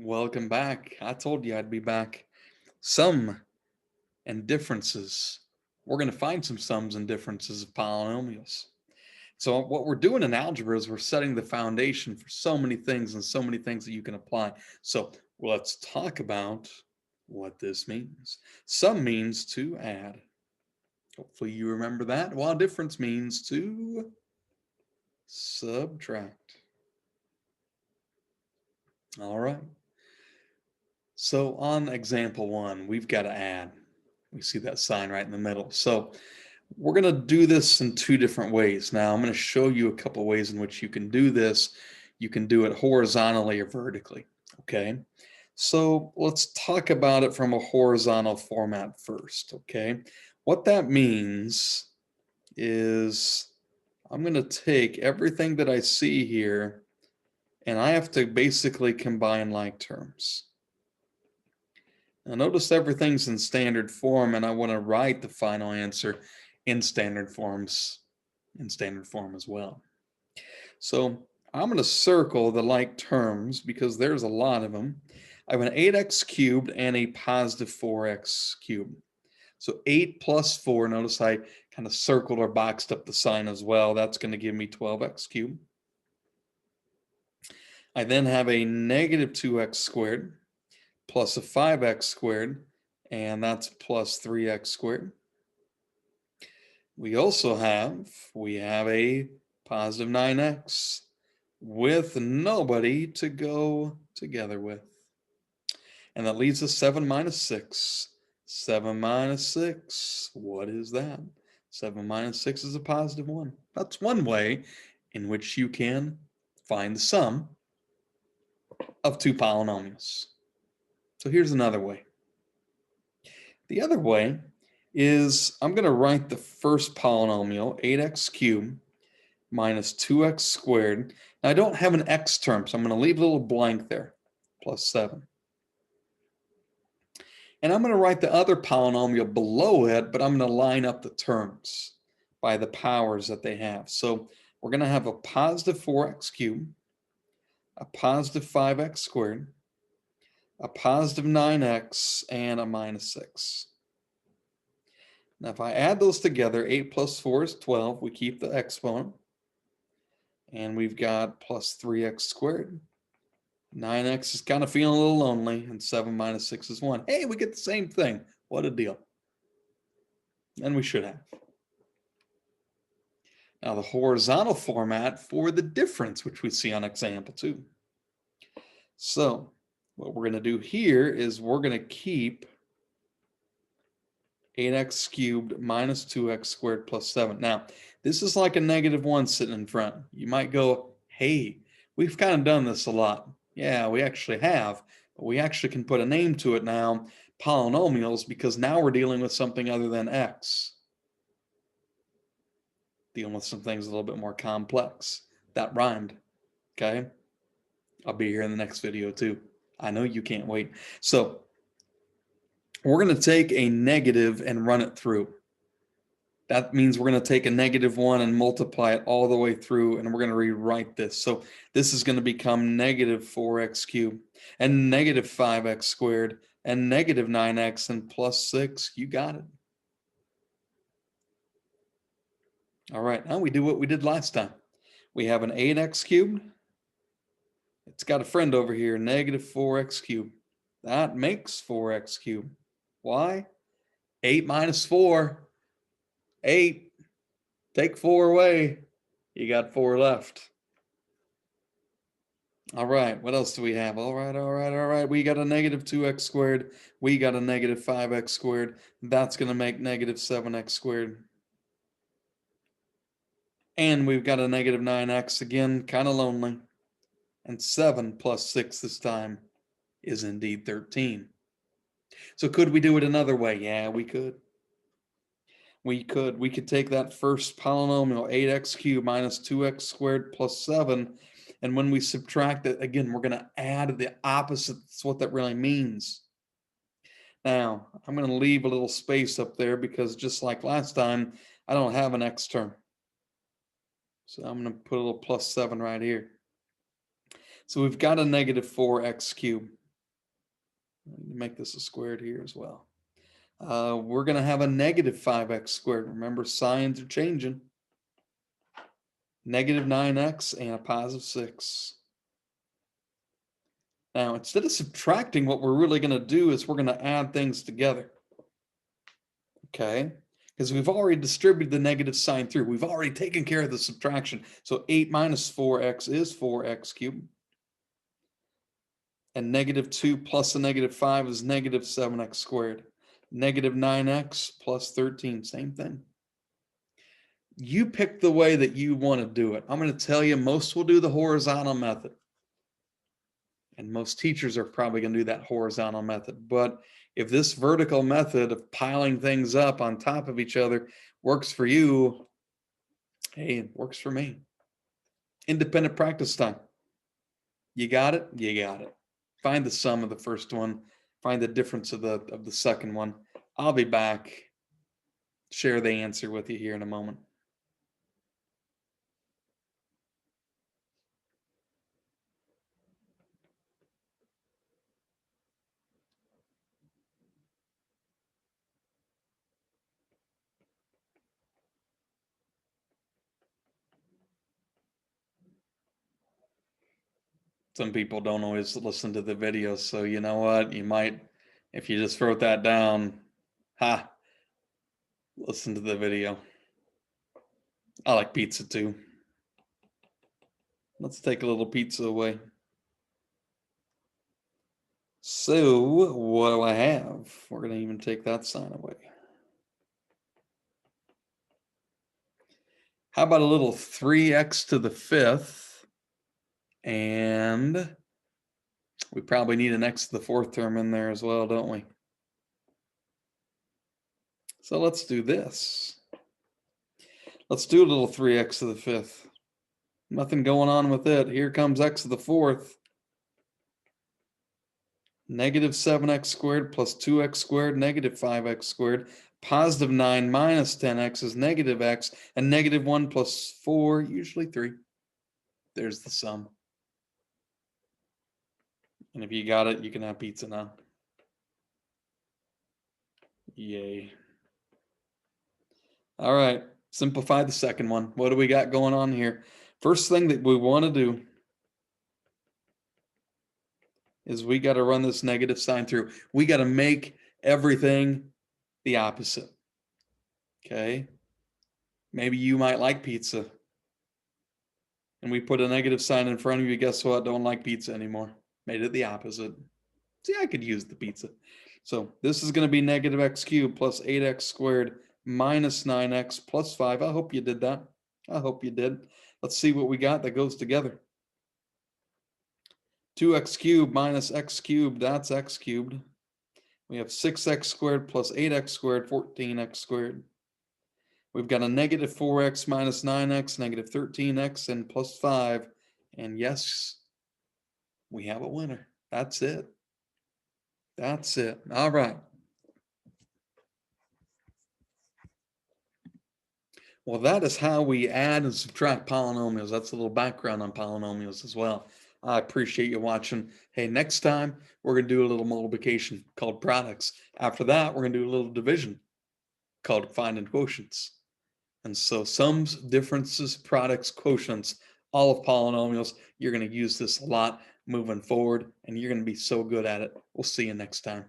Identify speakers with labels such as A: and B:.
A: Welcome back. I told you I'd be back. Sum and differences. We're going to find some sums and differences of polynomials. So what we're doing in algebra is we're setting the foundation for so many things and so many things that you can apply. So let's talk about what this means. Sum means to add. Hopefully you remember that, while difference means to subtract. All right. So on example one, we've got to add. We see that sign right in the middle. So we're going to do this in two different ways. Now I'm going to show you a couple ways in which you can do this. You can do it horizontally or vertically. Okay. So let's talk about it from a horizontal format first. Okay. What that means is I'm going to take everything that I see here and I have to basically combine like terms. Now notice everything's in standard form and I want to write the final answer in standard form as well. So I'm going to circle the like terms because there's a lot of them. I have an 8x cubed and a positive 4x cubed. So 8 plus 4, notice I kind of circled or boxed up the sign as well. That's going to give me 12x cubed. I then have a negative 2x squared plus a 5x squared, and that's plus 3x squared. We also have a positive 9x with nobody to go together with. And that leaves us 7 minus 6. 7 minus 6, what is that? 7 minus 6 is a positive 1. That's one way in which you can find the sum of two polynomials. So here's another way. The other way is I'm going to write the first polynomial, 8x cubed minus 2x squared. Now I don't have an x term, so I'm going to leave a little blank there, plus 7. And I'm going to write the other polynomial below it, but I'm going to line up the terms by the powers that they have. So we're going to have a positive 4x cubed, a positive 5x squared, a positive 9x, and a minus 6. Now, if I add those together, 8 plus 4 is 12. We keep the exponent. And we've got plus 3x squared. 9x is kind of feeling a little lonely. And 7 minus 6 is 1. Hey, we get the same thing. What a deal. And we should have. Now, the horizontal format for the difference, which we see on example 2. So, what we're going to do here is we're going to keep 8x cubed minus 2x squared plus 7. Now, this is like a negative 1 sitting in front. You might go, hey, we've kind of done this a lot. Yeah, we actually have. But we actually can put a name to it now, polynomials, because now we're dealing with something other than x. Dealing with some things a little bit more complex. That rhymed, okay? I'll be here in the next video too. I know you can't wait. So we're going to take a negative and run it through. That means we're going to take a negative 1 and multiply it all the way through, and we're going to rewrite this. So this is going to become negative 4x cubed and negative 5x squared and negative 9x and plus 6. You got it. All right, now we do what we did last time. We have an 8x cubed. It's got a friend over here, negative 4x cubed. That makes 4x cubed. Why? 8 minus 4. 8. Take 4 away. You got 4 left. All right, what else do we have? All right. We got a negative 2x squared. We got a negative 5x squared. That's going to make negative 7x squared. And we've got a negative 9x, again, kind of lonely. And 7 plus 6 this time is indeed 13. So could we do it another way? Yeah, we could. We could take that first polynomial, 8x cubed minus 2x squared plus 7, and when we subtract it, again, we're going to add the opposite. That's what that really means. Now, I'm going to leave a little space up there because just like last time, I don't have an x term. So I'm going to put a little plus 7 right here. So we've got a negative 4x cubed. Make this a squared here as well. We're going to have a negative 5x squared. Remember, signs are changing. Negative 9x and a positive 6. Now, instead of subtracting, what we're really going to do is we're going to add things together. Okay? Because we've already distributed the negative sign through. We've already taken care of the subtraction. So 8 minus 4x is 4x cubed. And negative 2 plus a negative 5 is negative 7x squared. Negative 9x plus 13, same thing. You pick the way that you want to do it. I'm going to tell you, most will do the horizontal method. And most teachers are probably going to do that horizontal method. But if this vertical method of piling things up on top of each other works for you, hey, it works for me. Independent practice time. You got it? You got it. Find the sum of the first one. Find the difference of the second one. I'll be back. Share the answer with you here in a moment. Some people don't always listen to the videos, so you know what? You might, if you just wrote that down, listen to the video. I like pizza too. Let's take a little pizza away. So, what do I have? We're going to even take that sign away. How about a little 3x to the 5th? And we probably need an x to the 4th term in there as well, don't we? So let's do this. Let's do a little 3x to the 5th. Nothing going on with it. Here comes x to the 4th. Negative 7x squared plus 2x squared, negative 5x squared. Positive 9 minus 10x is negative x, and negative 1 plus 4, usually 3. There's the sum. And if you got it, you can have pizza now. Yay. All right, simplify the second one. What do we got going on here? First thing that we want to do is we got to run this negative sign through. We got to make everything the opposite. Okay? Maybe you might like pizza. And we put a negative sign in front of you. Guess what? Don't like pizza anymore. Made it the opposite. See, I could use the pizza. So this is going to be negative x cubed plus 8x squared minus 9x plus 5. I hope you did that. I hope you did. Let's see what we got that goes together. 2x cubed minus x cubed, that's x cubed. We have 6x squared plus 8x squared, 14x squared. We've got a negative 4x minus 9x, negative 13x, and plus 5. And yes, we have a winner. That's it. That's it. All right. Well, that is how we add and subtract polynomials. That's a little background on polynomials as well. I appreciate you watching. Hey, next time we're going to do a little multiplication called products. After that, we're going to do a little division called finding quotients. And so sums, differences, products, quotients, all of polynomials, you're going to use this a lot moving forward, and you're going to be so good at it. We'll see you next time.